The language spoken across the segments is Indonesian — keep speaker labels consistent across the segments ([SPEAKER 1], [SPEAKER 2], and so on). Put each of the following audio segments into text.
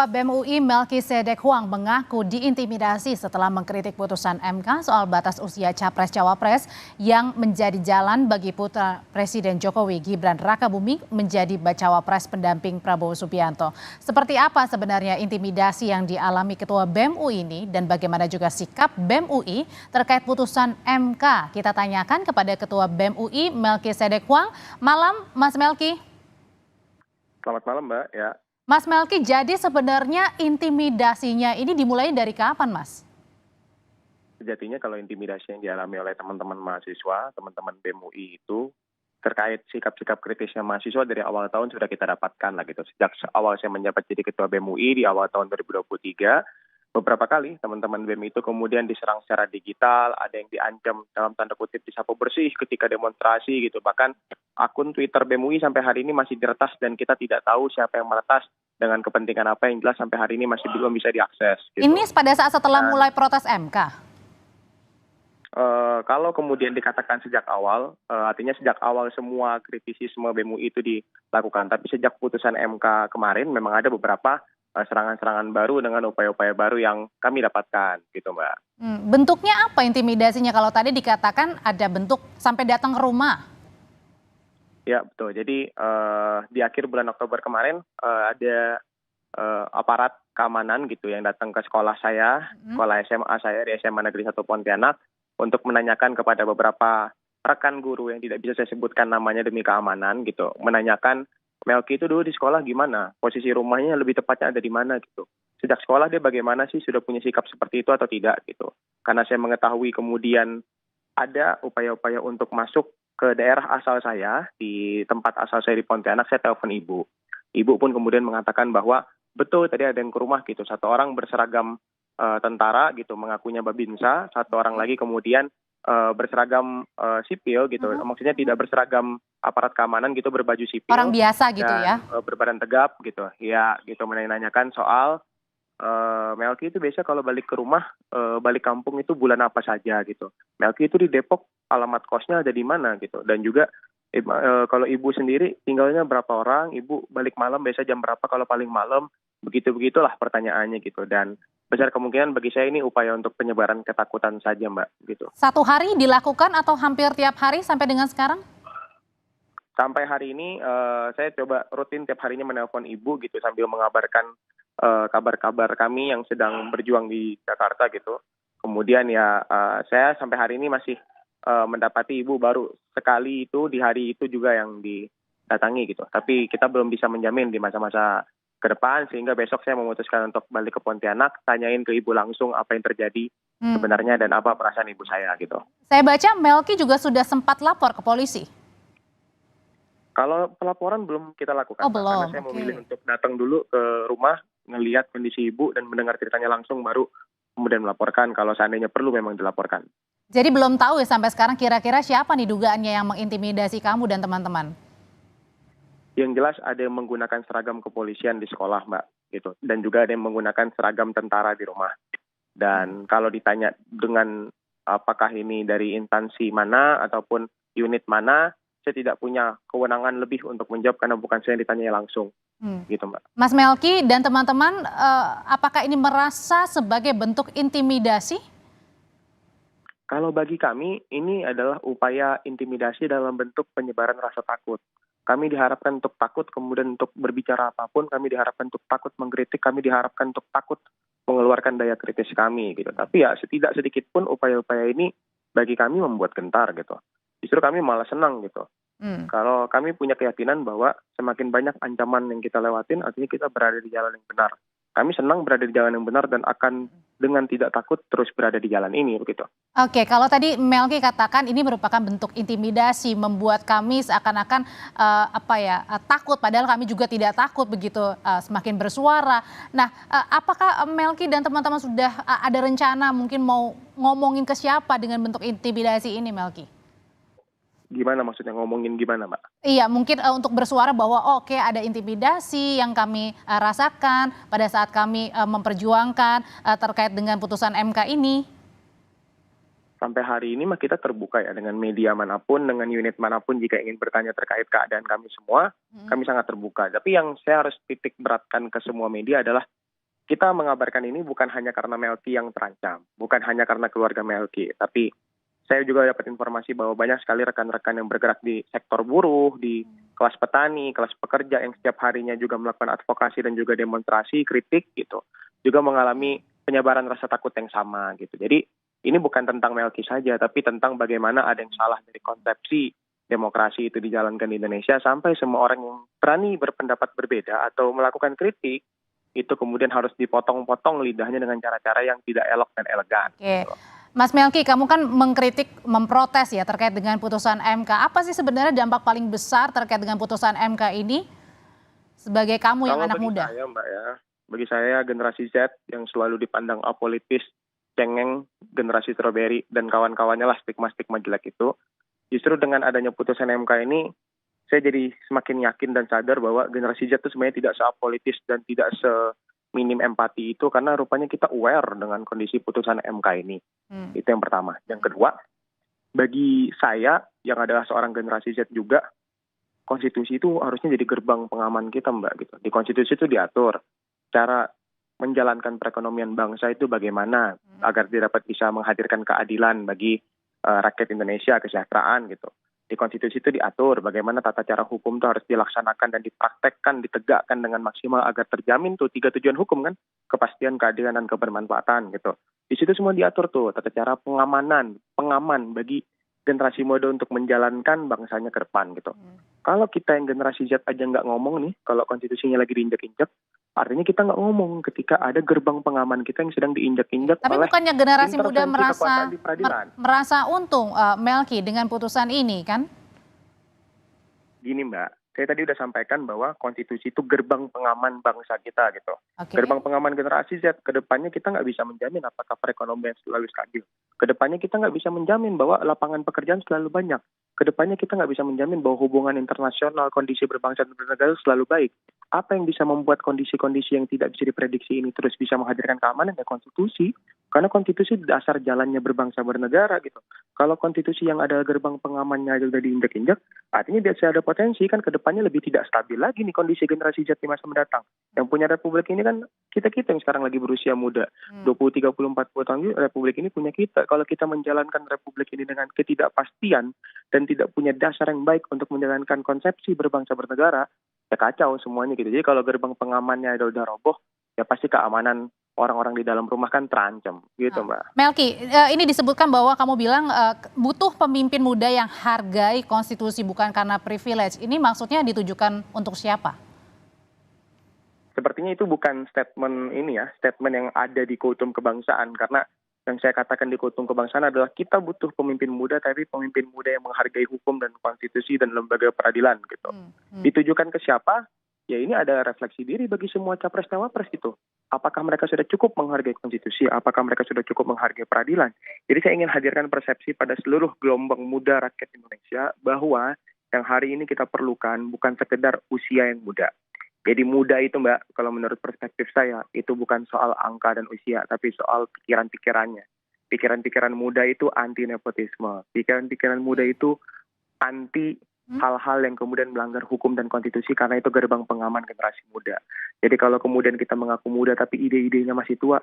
[SPEAKER 1] Ketua BEM UI Melkisedek Huang mengaku diintimidasi setelah mengkritik putusan MK soal batas usia Capres-Cawapres yang menjadi jalan bagi putra Presiden Jokowi Gibran Rakabuming menjadi Bacawapres pendamping Prabowo Subianto. Seperti apa sebenarnya intimidasi yang dialami Ketua BEM UI ini dan bagaimana juga sikap BEM UI terkait putusan MK? Kita tanyakan kepada Ketua BEM UI Melkisedek Huang. Malam Mas Melki.
[SPEAKER 2] Selamat malam Mbak. Ya.
[SPEAKER 1] Mas Melki, jadi sebenarnya intimidasinya ini dimulai dari kapan, Mas?
[SPEAKER 2] Sejatinya kalau intimidasi yang dialami oleh teman-teman mahasiswa, teman-teman BEM UI itu terkait sikap-sikap kritisnya mahasiswa dari awal tahun sudah kita dapatkan lah gitu. Sejak awal saya menjabat jadi Ketua BEM UI di awal tahun 2023, beberapa kali teman-teman BEM itu kemudian diserang secara digital, ada yang diancam dalam tanda kutip disapu bersih ketika demonstrasi gitu. Bahkan akun Twitter BEM UI sampai hari ini masih diretas dan kita tidak tahu siapa yang meretas dengan kepentingan apa yang jelas sampai hari ini masih belum bisa diakses. Gitu.
[SPEAKER 1] Ini pada saat setelah mulai protes MK?
[SPEAKER 2] Kalau kemudian dikatakan sejak awal, artinya sejak awal semua kritisisme BEM UI itu dilakukan. Tapi sejak putusan MK kemarin memang ada beberapa serangan-serangan baru dengan upaya-upaya baru yang kami dapatkan, gitu Mbak.
[SPEAKER 1] Bentuknya apa intimidasinya kalau tadi dikatakan ada bentuk sampai datang ke rumah?
[SPEAKER 2] Ya betul, jadi di akhir bulan Oktober kemarin ada aparat keamanan gitu yang datang ke sekolah saya, sekolah SMA saya di SMA Negeri 1 Pontianak untuk menanyakan kepada beberapa rekan guru yang tidak bisa saya sebutkan namanya demi keamanan gitu, menanyakan Melki itu dulu di sekolah gimana, posisi rumahnya lebih tepatnya ada di mana gitu. Sejak sekolah dia bagaimana sih, sudah punya sikap seperti itu atau tidak gitu. Karena saya mengetahui kemudian ada upaya-upaya untuk masuk ke daerah asal saya, di tempat asal saya di Pontianak, saya telepon ibu. Ibu pun kemudian mengatakan bahwa betul tadi ada yang ke rumah gitu, satu orang berseragam tentara gitu, mengakunya Babinsa, satu orang lagi kemudian berseragam sipil gitu, maksudnya tidak berseragam aparat keamanan gitu, berbaju sipil.
[SPEAKER 1] Orang biasa gitu
[SPEAKER 2] dan,
[SPEAKER 1] ya?
[SPEAKER 2] berbadan tegap gitu, ya gitu, menanyakan soal Melki itu biasa kalau balik ke rumah, balik kampung itu bulan apa saja gitu. Melki itu di Depok, alamat kosnya ada di mana gitu. Dan juga kalau ibu sendiri tinggalnya berapa orang, ibu balik malam biasa jam berapa kalau paling malam, begitulah pertanyaannya gitu. Dan besar kemungkinan bagi saya ini upaya untuk penyebaran ketakutan saja Mbak gitu.
[SPEAKER 1] Satu hari dilakukan atau hampir tiap hari sampai dengan sekarang?
[SPEAKER 2] Sampai hari ini saya coba rutin tiap harinya menelpon ibu gitu sambil mengabarkan kabar-kabar kami yang sedang berjuang di Jakarta gitu. Kemudian ya saya sampai hari ini masih mendapati ibu baru sekali itu di hari itu juga yang didatangi gitu. Tapi kita belum bisa menjamin di masa-masa ke depan sehingga besok saya memutuskan untuk balik ke Pontianak, tanyain ke ibu langsung apa yang terjadi sebenarnya dan apa perasaan ibu saya gitu.
[SPEAKER 1] Saya baca Melki juga sudah sempat lapor ke polisi.
[SPEAKER 2] Kalau pelaporan belum kita lakukan,
[SPEAKER 1] belum.
[SPEAKER 2] Karena saya memilih untuk datang dulu ke rumah, ngelihat kondisi ibu dan mendengar ceritanya langsung, baru kemudian melaporkan kalau seandainya perlu memang dilaporkan.
[SPEAKER 1] Jadi belum tahu ya sampai sekarang kira-kira siapa nih dugaannya yang mengintimidasi kamu dan teman-teman?
[SPEAKER 2] Yang jelas ada yang menggunakan seragam kepolisian di sekolah Mbak, gitu. Dan juga ada yang menggunakan seragam tentara di rumah. Dan kalau ditanya dengan apakah ini dari instansi mana ataupun unit mana, saya tidak punya kewenangan lebih untuk menjawab karena bukan saya yang ditanya langsung. Gitu Mbak.
[SPEAKER 1] Mas Melki dan teman-teman, apakah ini merasa sebagai bentuk intimidasi?
[SPEAKER 2] Kalau bagi kami ini adalah upaya intimidasi dalam bentuk penyebaran rasa takut. Kami diharapkan untuk takut, kemudian untuk berbicara apapun, kami diharapkan untuk takut mengkritik, kami diharapkan untuk takut mengeluarkan daya kritis kami gitu. Tapi ya tidak sedikit pun upaya-upaya ini bagi kami membuat gentar gitu. Justru kami malah senang gitu. Kalau kami punya keyakinan bahwa semakin banyak ancaman yang kita lewatin, artinya kita berada di jalan yang benar. Kami senang berada di jalan yang benar dan akan dengan tidak takut terus berada di jalan ini begitu.
[SPEAKER 1] Oke, kalau tadi Melki katakan ini merupakan bentuk intimidasi, membuat kami seakan-akan takut, padahal kami juga tidak takut begitu, semakin bersuara. Nah, apakah Melki dan teman-teman sudah ada rencana mungkin mau ngomongin ke siapa dengan bentuk intimidasi ini, Melki?
[SPEAKER 2] Gimana maksudnya, ngomongin gimana Mbak?
[SPEAKER 1] Iya, mungkin untuk bersuara bahwa oke, ada intimidasi yang kami rasakan pada saat kami memperjuangkan terkait dengan putusan MK ini.
[SPEAKER 2] Sampai hari ini mah kita terbuka ya dengan media manapun, dengan unit manapun jika ingin bertanya terkait keadaan kami semua, kami sangat terbuka. Tapi yang saya harus titik beratkan ke semua media adalah kita mengabarkan ini bukan hanya karena Melki yang terancam, bukan hanya karena keluarga Melki, tapi saya juga dapat informasi bahwa banyak sekali rekan-rekan yang bergerak di sektor buruh, di kelas petani, kelas pekerja yang setiap harinya juga melakukan advokasi dan juga demonstrasi, kritik gitu, juga mengalami penyebaran rasa takut yang sama gitu. Jadi ini bukan tentang Melki saja, tapi tentang bagaimana ada yang salah dari konsepsi demokrasi itu dijalankan di Indonesia sampai semua orang yang berani berpendapat berbeda atau melakukan kritik itu kemudian harus dipotong-potong lidahnya dengan cara-cara yang tidak elok dan elegan.
[SPEAKER 1] Oke. Mas Melki, kamu kan mengkritik, memprotes ya terkait dengan putusan MK. Apa sih sebenarnya dampak paling besar terkait dengan putusan MK ini sebagai kamu yang
[SPEAKER 2] Kalau
[SPEAKER 1] anak
[SPEAKER 2] bagi
[SPEAKER 1] muda?
[SPEAKER 2] saya, Mbak ya, bagi saya generasi Z yang selalu dipandang apolitis, cengeng, generasi strawberry dan kawan-kawannya lah stigma-stigma jelek itu, justru dengan adanya putusan MK ini, saya jadi semakin yakin dan sadar bahwa generasi Z itu sebenarnya tidak seapolitis dan tidak seminim empati itu karena rupanya kita aware dengan kondisi putusan MK ini. Itu yang pertama. Yang kedua, bagi saya yang adalah seorang generasi Z juga, konstitusi itu harusnya jadi gerbang pengaman kita, Mbak. Gitu. Di konstitusi itu diatur cara menjalankan perekonomian bangsa itu bagaimana agar dia dapat bisa menghadirkan keadilan bagi rakyat Indonesia, kesejahteraan gitu. Di konstitusi itu diatur bagaimana tata cara hukum itu harus dilaksanakan dan dipraktekkan, ditegakkan dengan maksimal agar terjamin tuh 3 tujuan hukum kan, kepastian, keadilan, dan kebermanfaatan gitu. Di situ semua diatur tuh tata cara pengaman bagi generasi muda untuk menjalankan bangsanya ke depan gitu. Kalau kita yang generasi Z aja nggak ngomong nih, kalau konstitusinya lagi diinjak-injak, artinya kita nggak ngomong ketika ada gerbang pengaman kita yang sedang diinjak-injak
[SPEAKER 1] Tapi
[SPEAKER 2] oleh
[SPEAKER 1] bukannya generasi muda
[SPEAKER 2] intervensi kekuasaan di peradilan.
[SPEAKER 1] merasa untung, Melki, dengan putusan ini kan?
[SPEAKER 2] Gini Mbak, saya tadi udah sampaikan bahwa konstitusi itu gerbang pengaman bangsa kita gitu.
[SPEAKER 1] Oke.
[SPEAKER 2] Gerbang pengaman generasi Z, kedepannya kita nggak bisa menjamin apakah perekonomian selalu stabil. Kedepannya kita nggak bisa menjamin bahwa lapangan pekerjaan selalu banyak. Kedepannya kita nggak bisa menjamin bahwa hubungan internasional, kondisi berbangsa dan bernegara selalu baik. Apa yang bisa membuat kondisi-kondisi yang tidak bisa diprediksi ini terus bisa menghadirkan keamanan ya konstitusi. Karena konstitusi dasar jalannya berbangsa bernegara gitu. Kalau konstitusi yang ada gerbang pengamannya aja udah diinjak-injak, artinya biasa ada potensi kan ke depannya lebih tidak stabil lagi nih kondisi generasi Z di masa mendatang. Yang punya republik ini kan kita-kita yang sekarang lagi berusia muda. 20, 30, 40 tahun lagi republik ini punya kita. Kalau kita menjalankan republik ini dengan ketidakpastian dan tidak punya dasar yang baik untuk menjalankan konsepsi berbangsa bernegara, ya kacau semuanya gitu. Jadi kalau gerbang pengamannya udah roboh, ya pasti keamanan orang-orang di dalam rumah kan terancam gitu Mbak.
[SPEAKER 1] Melki, ini disebutkan bahwa kamu bilang butuh pemimpin muda yang hargai konstitusi bukan karena privilege. Ini maksudnya ditujukan untuk siapa?
[SPEAKER 2] Sepertinya itu bukan statement ini ya, statement yang ada di Keutuhan Kebangsaan. Karena yang saya katakan di Keutuhan Kebangsaan adalah kita butuh pemimpin muda, tapi pemimpin muda yang menghargai hukum dan konstitusi dan lembaga peradilan gitu. Ditujukan ke siapa? Ya ini ada refleksi diri bagi semua capres-cawapres gitu. Apakah mereka sudah cukup menghargai konstitusi? Apakah mereka sudah cukup menghargai peradilan? Jadi saya ingin hadirkan persepsi pada seluruh gelombang muda rakyat Indonesia bahwa yang hari ini kita perlukan bukan sekedar usia yang muda. Jadi muda itu Mbak, kalau menurut perspektif saya, itu bukan soal angka dan usia, tapi soal pikiran-pikirannya. Pikiran-pikiran muda itu anti nepotisme. Pikiran-pikiran muda itu anti hal-hal yang kemudian melanggar hukum dan konstitusi karena itu gerbang pengaman generasi muda. Jadi kalau kemudian kita mengaku muda tapi ide-idenya masih tua,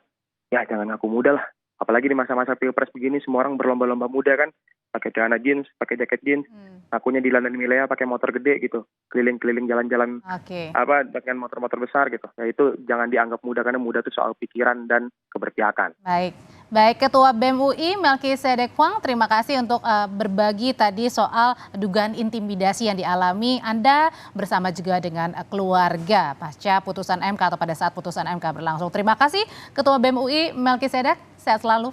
[SPEAKER 2] ya jangan ngaku muda lah. Apalagi di masa-masa pilpres begini semua orang berlomba-lomba muda kan, pakai celana jeans, pakai jaket jeans, akunya di London Milea pakai motor gede gitu, keliling-keliling jalan-jalan dengan motor-motor besar gitu. Ya itu jangan dianggap muda karena muda itu soal pikiran dan keberpihakan.
[SPEAKER 1] Baik Ketua BEM UI Melki Sedek-Huang, terima kasih untuk berbagi tadi soal dugaan intimidasi yang dialami Anda bersama juga dengan keluarga pasca putusan MK atau pada saat putusan MK berlangsung. Terima kasih Ketua BEM UI Melki Sedek, sehat selalu.